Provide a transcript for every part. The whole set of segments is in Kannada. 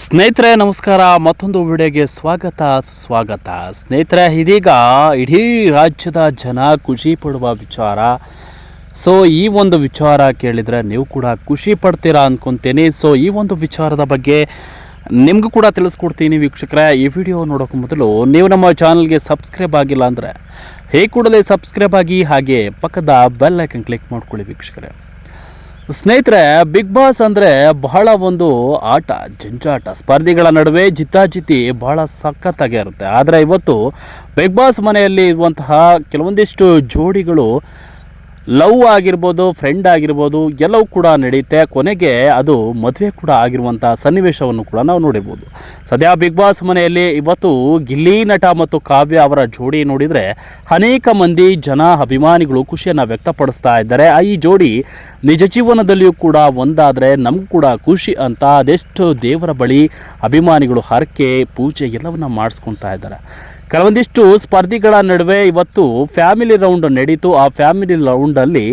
ಸ್ನೇಹಿತರೆ ನಮಸ್ಕಾರ. ಮತ್ತೊಂದು ವಿಡಿಯೋಗೆ ಸುಸ್ವಾಗತ. ಸ್ನೇಹಿತರೆ, ಇದೀಗ ಇಡೀ ರಾಜ್ಯದ ಜನ ಖುಷಿ ಪಡುವ ವಿಚಾರ. ಸೊ ಈ ಒಂದು ವಿಚಾರ ಕೇಳಿದರೆ ನೀವು ಕೂಡ ಖುಷಿ ಪಡ್ತೀರಾ ಅಂದ್ಕೊತೀನಿ. ಸೊ ಈ ಒಂದು ವಿಚಾರದ ಬಗ್ಗೆ ನಿಮಗೂ ಕೂಡ ತಿಳಿಸ್ಕೊಡ್ತೀನಿ ವೀಕ್ಷಕರೇ. ಈ ವಿಡಿಯೋ ನೋಡೋಕೆ ಮೊದಲು ನೀವು ನಮ್ಮ ಚಾನಲ್ಗೆ ಸಬ್ಸ್ಕ್ರೈಬ್ ಆಗಿಲ್ಲ ಅಂದರೆ ಹೇಗೆ ಕೂಡಲೇ ಸಬ್ಸ್ಕ್ರೈಬ್ ಆಗಿ, ಹಾಗೆ ಪಕ್ಕದ ಬೆಲ್ ಐಕನ್ ಕ್ಲಿಕ್ ಮಾಡ್ಕೊಳ್ಳಿ ವೀಕ್ಷಕರೇ. ಸ್ನೇಹಿತರೆ, ಬಿಗ್ ಬಾಸ್ ಅಂದರೆ ಬಹಳ ಒಂದು ಆಟ, ಜಂಜಾಟ, ಸ್ಪರ್ಧಿಗಳ ನಡುವೆ ಜಿದ್ದಾಜಿದ್ದಿ ಬಹಳ ಸಖತ್ತಾಗಿ ಇರುತ್ತೆ. ಆದರೆ ಇವತ್ತು ಬಿಗ್ ಬಾಸ್ ಮನೆಯಲ್ಲಿ ಇರುವಂತಹ ಕೆಲವೊಂದಿಷ್ಟು ಜೋಡಿಗಳು ಲವ್ ಆಗಿರ್ಬೋದು, ಫ್ರೆಂಡ್ ಆಗಿರ್ಬೋದು, ಎಲ್ಲವೂ ಕೂಡ ನಡೆಯುತ್ತೆ. ಕೊನೆಗೆ ಅದು ಮದುವೆ ಕೂಡ ಆಗಿರುವಂಥ ಸನ್ನಿವೇಶವನ್ನು ಕೂಡ ನಾವು ನೋಡಿರ್ಬೋದು. ಸದ್ಯ ಬಿಗ್ ಬಾಸ್ ಮನೆಯಲ್ಲಿ ಇವತ್ತು ಗಿಲ್ಲಿ ನಟ ಮತ್ತು ಕಾವ್ಯ ಅವರ ಜೋಡಿ ನೋಡಿದರೆ ಅನೇಕ ಮಂದಿ ಜನ, ಅಭಿಮಾನಿಗಳು ಖುಷಿಯನ್ನು ವ್ಯಕ್ತಪಡಿಸ್ತಾ ಇದ್ದಾರೆ. ಈ ಜೋಡಿ ನಿಜ ಜೀವನದಲ್ಲಿಯೂ ಕೂಡ ಒಂದಾದರೆ ನಮಗೂ ಕೂಡ ಖುಷಿ ಅಂತ ಅದೆಷ್ಟು ದೇವರ ಬಳಿ ಅಭಿಮಾನಿಗಳು ಹರಕೆ, ಪೂಜೆ ಎಲ್ಲವನ್ನ ಮಾಡಿಸ್ಕೊತಾ ಇದ್ದಾರೆ. ಕೆಲವೊಂದಿಷ್ಟು ಸ್ಪರ್ಧಿಗಳ ನಡುವೆ ಇವತ್ತು ಫ್ಯಾಮಿಲಿ ರೌಂಡ್ ನಡೀತು. ಆ ಫ್ಯಾಮಿಲಿ ರೌಂಡಲ್ಲಿ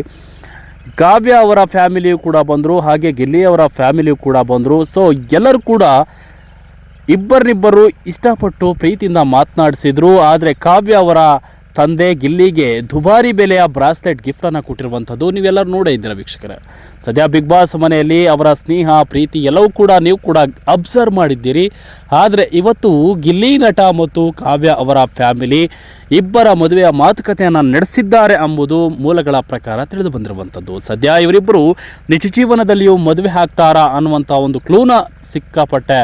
ಕಾವ್ಯ ಅವರ ಫ್ಯಾಮಿಲಿಯು ಕೂಡ ಬಂದರು, ಹಾಗೆ ಗಿಲ್ಲಿಯವರ ಫ್ಯಾಮಿಲಿಯು ಕೂಡ ಬಂದರು. ಸೊ ಎಲ್ಲರೂ ಕೂಡ ಇಬ್ಬರಿಬ್ಬರು ಇಷ್ಟಪಟ್ಟು ಪ್ರೀತಿಯಿಂದ ಮಾತನಾಡಿಸಿದ್ರು. ಆದರೆ ಕಾವ್ಯ ಅವರ ತಂದೆ ಗಿಲ್ಲಿಗೆ ದುಬಾರಿ ಬೆಲೆಯ ಬ್ರಾಸ್ಲೆಟ್ ಗಿಫ್ಟನ್ನು ಕೊಟ್ಟಿರುವಂಥದ್ದು ನೀವೆಲ್ಲರೂ ನೋಡೇ ಇದ್ದೀರ ವೀಕ್ಷಕರೇ. ಸದ್ಯ ಬಿಗ್ ಬಾಸ್ ಮನೆಯಲ್ಲಿ ಅವರ ಸ್ನೇಹ, ಪ್ರೀತಿ ಎಲ್ಲವೂ ಕೂಡ ನೀವು ಕೂಡ ಅಬ್ಸರ್ವ್ ಮಾಡಿದ್ದೀರಿ. ಆದರೆ ಇವತ್ತು ಗಿಲ್ಲಿ ನಟ ಮತ್ತು ಕಾವ್ಯ ಅವರ ಫ್ಯಾಮಿಲಿ ಇಬ್ಬರ ಮದುವೆಯ ಮಾತುಕತೆಯನ್ನು ನಡೆಸಿದ್ದಾರೆ ಎಂಬುದು ಮೂಲಗಳ ಪ್ರಕಾರ ತಿಳಿದು ಬಂದಿರುವಂಥದ್ದು. ಸದ್ಯ ಇವರಿಬ್ಬರು ನಿಜ ಜೀವನದಲ್ಲಿಯೂ ಮದುವೆ ಆಗ್ತಾರಾ ಅನ್ನುವಂಥ ಒಂದು ಕ್ಲೂನ ಸಿಕ್ಕಾಪಟ್ಟೆ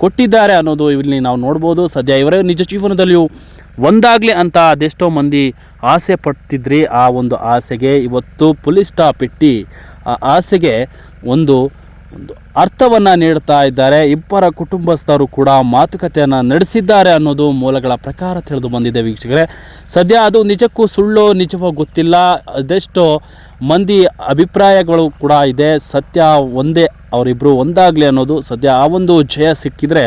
ಕೊಟ್ಟಿದ್ದಾರೆ ಅನ್ನೋದು ಇಲ್ಲಿ ನಾವು ನೋಡ್ಬೋದು. ಸದ್ಯ ಇವರೇ ನಿಜ ಜೀವನದಲ್ಲಿಯೂ ಒಂದಾಗಲಿ ಅಂತ ಅದೆಷ್ಟೋ ಮಂದಿ ಆಸೆ ಪಡ್ತಿದ್ರಿ. ಆ ಒಂದು ಆಸೆಗೆ ಇವತ್ತು ಪೊಲೀಸ್ ಸ್ಟಾಪ್ ಇಟ್ಟು ಆ ಆಸೆಗೆ ಒಂದು ಅರ್ಥವನ್ನು ನೀಡ್ತಾ ಇದ್ದಾರೆ. ಇಬ್ಬರ ಕುಟುಂಬಸ್ಥರು ಕೂಡ ಮಾತುಕತೆಯನ್ನು ನಡೆಸಿದ್ದಾರೆ ಅನ್ನೋದು ಮೂಲಗಳ ಪ್ರಕಾರ ತಿಳಿದು ಬಂದಿದೆ ವೀಕ್ಷಕರೇ. ಸದ್ಯ ಅದು ನಿಜಕ್ಕೂ ಸುಳ್ಳು, ನಿಜವೋ ಗೊತ್ತಿಲ್ಲ. ಅದೆಷ್ಟೋ ಮಂದಿ ಅಭಿಪ್ರಾಯಗಳು ಕೂಡ ಇದೆ. ಸತ್ಯ ಒಂದೇ, ಅವರಿಬ್ಬರು ಒಂದಾಗಲಿ ಅನ್ನೋದು ಸದ್ಯ. ಆ ಒಂದು ಜಯ ಸಿಕ್ಕಿದರೆ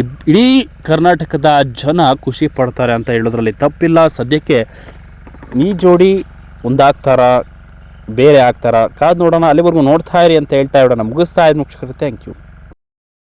ಇಡೀ ಕರ್ನಾಟಕದ ಜನ ಖುಷಿ ಪಡ್ತಾರೆ ಅಂತ ಹೇಳೋದ್ರಲ್ಲಿ ತಪ್ಪಿಲ್ಲ. ಸದ್ಯಕ್ಕೆ ಈ ಜೋಡಿ ಒಂದಾಗ್ತಾರಾ, ಬೇರೆ ಆಗ್ತಾರಾ, ಕಾದು ನೋಡೋಣ. ಅಲ್ಲಿವರೆಗೂ ನೋಡ್ತಾ ಇರಿ ಅಂತ ಹೇಳ್ತಾ ಇರೋಣ. ಮುಗಿಸ್ತಾ ಇದ್ದೀನಿ ಮುಖ್ಯಕರ. Thank you.